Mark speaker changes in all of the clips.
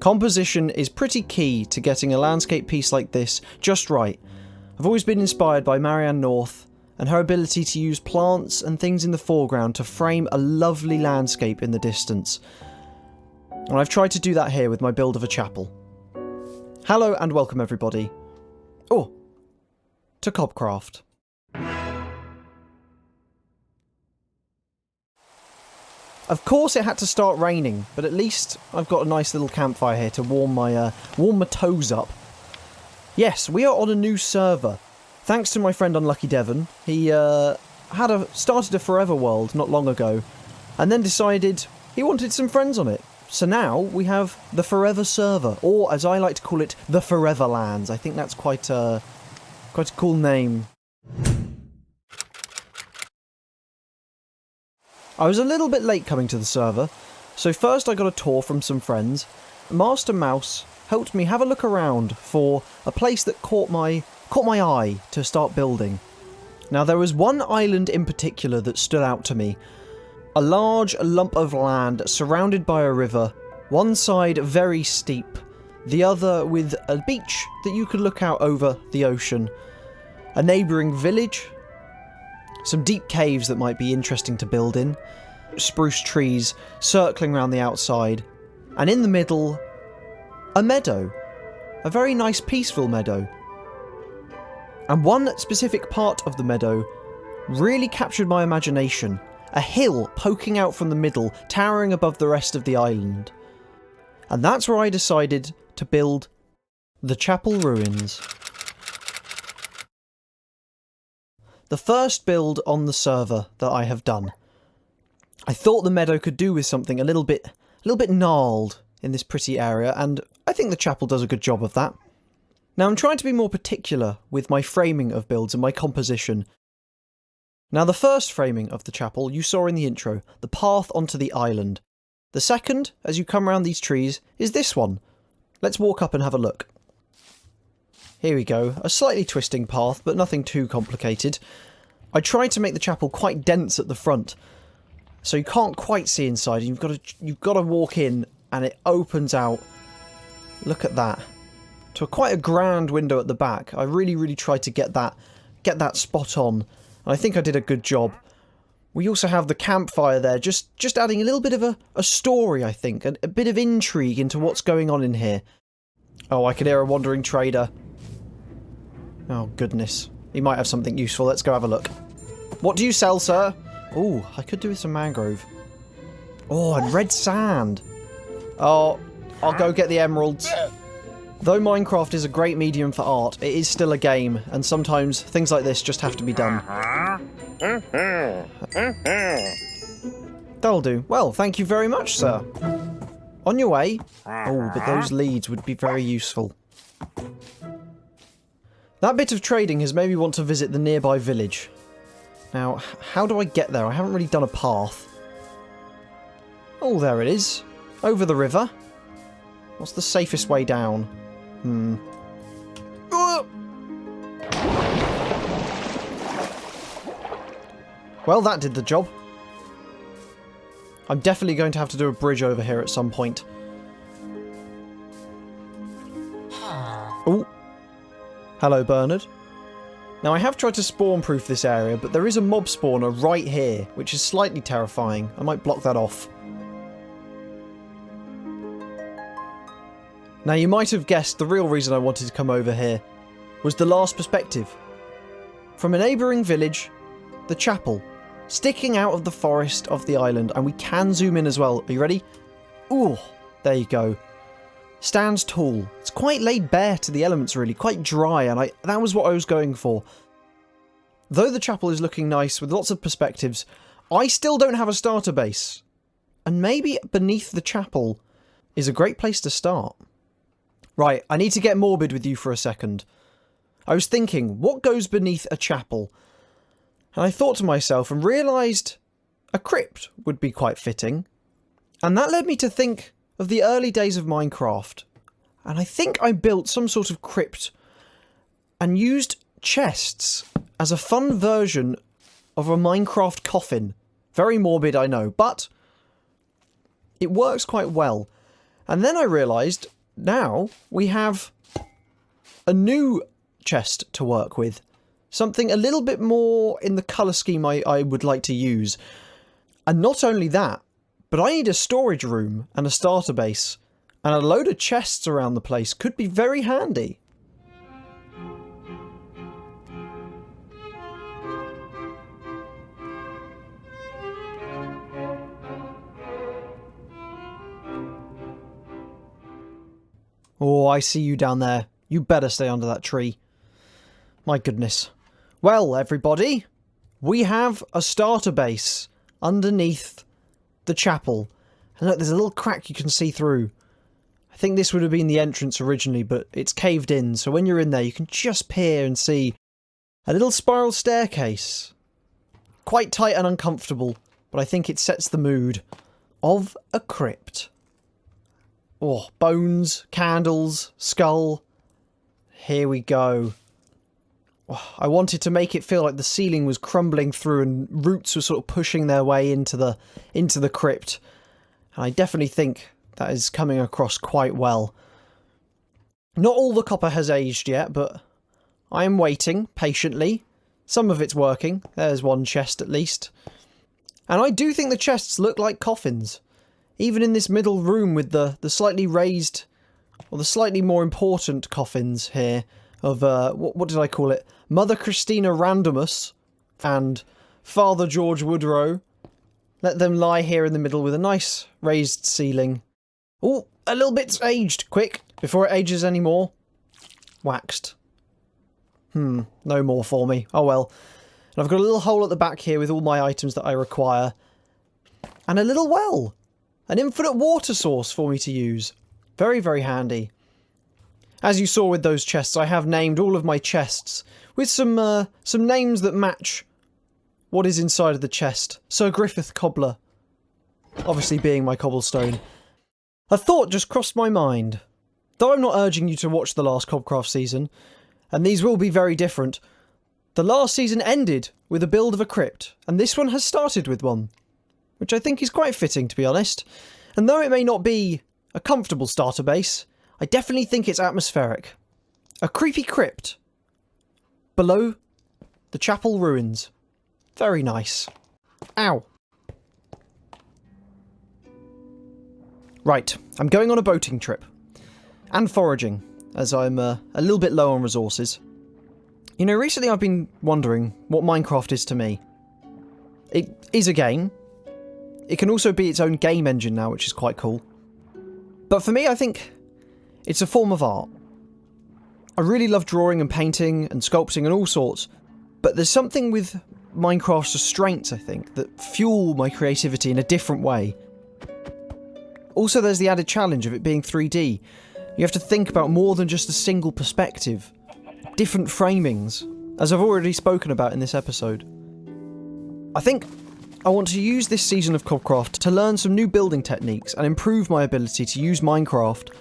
Speaker 1: Composition is pretty key to getting a landscape piece like this just right. I've always been inspired by Marianne North and her ability to use plants and things in the foreground to frame a lovely landscape in the distance. And I've tried to do that here with my build of a chapel. Hello and welcome everybody. To Cobcraft. Of course it had to start raining, but at least I've got a nice little campfire here to warm my toes up. Yes, we are on a new server. Thanks to my friend Unlucky Devon. He started a Forever world not long ago, and then decided he wanted some friends on it. So now we have the Forever server, or as I like to call it, the Foreverlands. I think that's quite a cool name. I was a little bit late coming to the server, so first I got a tour from some friends. Master Mouse helped me have a look around for a place that caught my eye to start building. Now there was one island in particular that stood out to me. A large lump of land surrounded by a river, one side very steep, the other with a beach that you could look out over the ocean. A neighbouring village, some deep caves that might be interesting to build in, spruce trees circling around the outside, and in the middle, a meadow. A very nice peaceful meadow. And one specific part of the meadow really captured my imagination. A hill poking out from the middle, towering above the rest of the island. And that's where I decided to build the chapel ruins. The first build on the server that I have done. I thought the meadow could do with something a little bit gnarled in this pretty area, and I think the chapel does a good job of that. Now I'm trying to be more particular with my framing of builds and my composition. Now the first framing of the chapel you saw in the intro, the path onto the island. The second, as you come around these trees, is this one. Let's walk up and have a look. Here we go, a slightly twisting path, but nothing too complicated. I tried to make the chapel quite dense at the front, so you can't quite see inside. You've got to walk in, and it opens out. Look at that, to quite a grand window at the back. I really tried to get that spot on, and I think I did a good job. We also have the campfire there, just adding a little bit of a story, I think, a bit of intrigue into what's going on in here. Oh, I can hear a wandering trader. Oh, goodness. He might have something useful. Let's go have a look. What do you sell, sir? Oh, I could do with some mangrove. Oh, and red sand. Oh, I'll go get the emeralds. Though Minecraft is a great medium for art, it is still a game, and sometimes things like this just have to be done. That'll do. Well, thank you very much, sir. On your way. Oh, but those leads would be very useful. That bit of trading has made me want to visit the nearby village. Now, how do I get there? I haven't really done a path. Oh, there it is. Over the river. What's the safest way down? Well, that did the job. I'm definitely going to have to do a bridge over here at some point. Oh. Hello, Bernard. Now, I have tried to spawn-proof this area, but there is a mob spawner right here, which is slightly terrifying. I might block that off. Now, you might have guessed the real reason I wanted to come over here was the last perspective. From a neighbouring village, the chapel, sticking out of the forest of the island, and we can zoom in as well. Are you ready? Ooh, there you go. Stands tall. It's quite laid bare to the elements, really, quite dry, and that was what I was going for. Though the chapel is looking nice with lots of perspectives, I still don't have a starter base. And maybe beneath the chapel is a great place to start. Right, I need to get morbid with you for a second. I was thinking, what goes beneath a chapel? And I thought to myself and realised a crypt would be quite fitting. And that led me to think of the early days of Minecraft. And I think I built some sort of crypt and used chests as a fun version of a Minecraft coffin. Very morbid, I know, but it works quite well. And then I realised, now we have a new chest to work with. Something a little bit more in the colour scheme I would like to use. And not only that, but I need a storage room and a starter base. And a load of chests around the place could be very handy. Oh, I see you down there. You better stay under that tree. My goodness. Well, everybody, we have a starter base underneath the chapel. And look, there's a little crack you can see through. I think this would have been the entrance originally, but it's caved in, so when you're in there you can just peer and see a little spiral staircase. Quite tight and uncomfortable, but I think it sets the mood of a crypt. Oh, bones, candles, skull. Here we go. Oh, I wanted to make it feel like the ceiling was crumbling through and roots were sort of pushing their way into the crypt. And I definitely think that is coming across quite well. Not all the copper has aged yet, but I am waiting patiently. Some of it's working. There's one chest at least. And I do think the chests look like coffins. Even in this middle room with the slightly raised, or the slightly more important coffins here of, what did I call it? Mother Christina Randomus and Father George Woodrow. Let them lie here in the middle with a nice raised ceiling. Oh, a little bit's aged. Quick, before it ages any more. Waxed. No more for me. Oh well. And I've got a little hole at the back here with all my items that I require. And a little well. An infinite water source for me to use. Very, very handy. As you saw with those chests, I have named all of my chests with some names that match what is inside of the chest. Sir Griffith Cobbler. Obviously being my cobblestone. A thought just crossed my mind. Though I'm not urging you to watch the last Cobcraft season, and these will be very different, the last season ended with a build of a crypt, and this one has started with one. Which I think is quite fitting, to be honest. And though it may not be a comfortable starter base, I definitely think it's atmospheric. A creepy crypt below the chapel ruins. Very nice. Ow. Right, I'm going on a boating trip. And foraging, as I'm a little bit low on resources. You know, recently I've been wondering what Minecraft is to me. It is a game. It can also be its own game engine now, which is quite cool. But for me, I think it's a form of art. I really love drawing and painting and sculpting and all sorts, but there's something with Minecraft's restraints, I think, that fuel my creativity in a different way. Also, there's the added challenge of it being 3D. You have to think about more than just a single perspective. Different framings, as I've already spoken about in this episode. I think I want to use this season of Cobcraft to learn some new building techniques and improve my ability to use Minecraft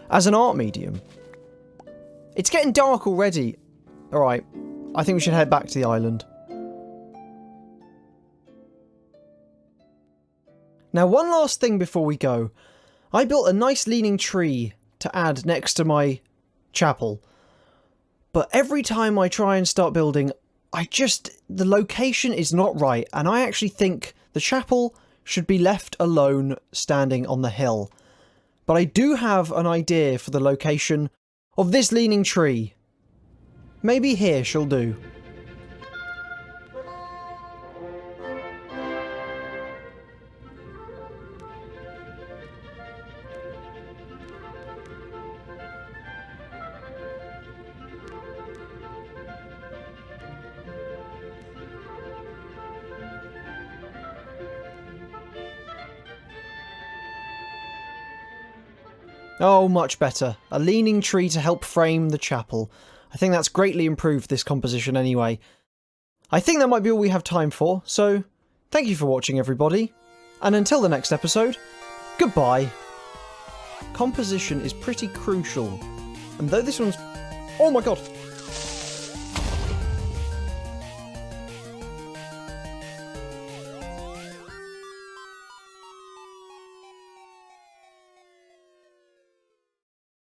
Speaker 1: as an art medium. It's getting dark already. Alright, I think we should head back to the island. Now, one last thing before we go. I built a nice leaning tree to add next to my chapel. But every time I try and start building, the location is not right, and I actually think the chapel should be left alone standing on the hill. But I do have an idea for the location of this leaning tree. Maybe here she'll do. Oh, much better. A leaning tree to help frame the chapel. I think that's greatly improved this composition anyway. I think that might be all we have time for, so thank you for watching, everybody. And until the next episode, goodbye. Composition is pretty crucial. And though this one's... Oh my god!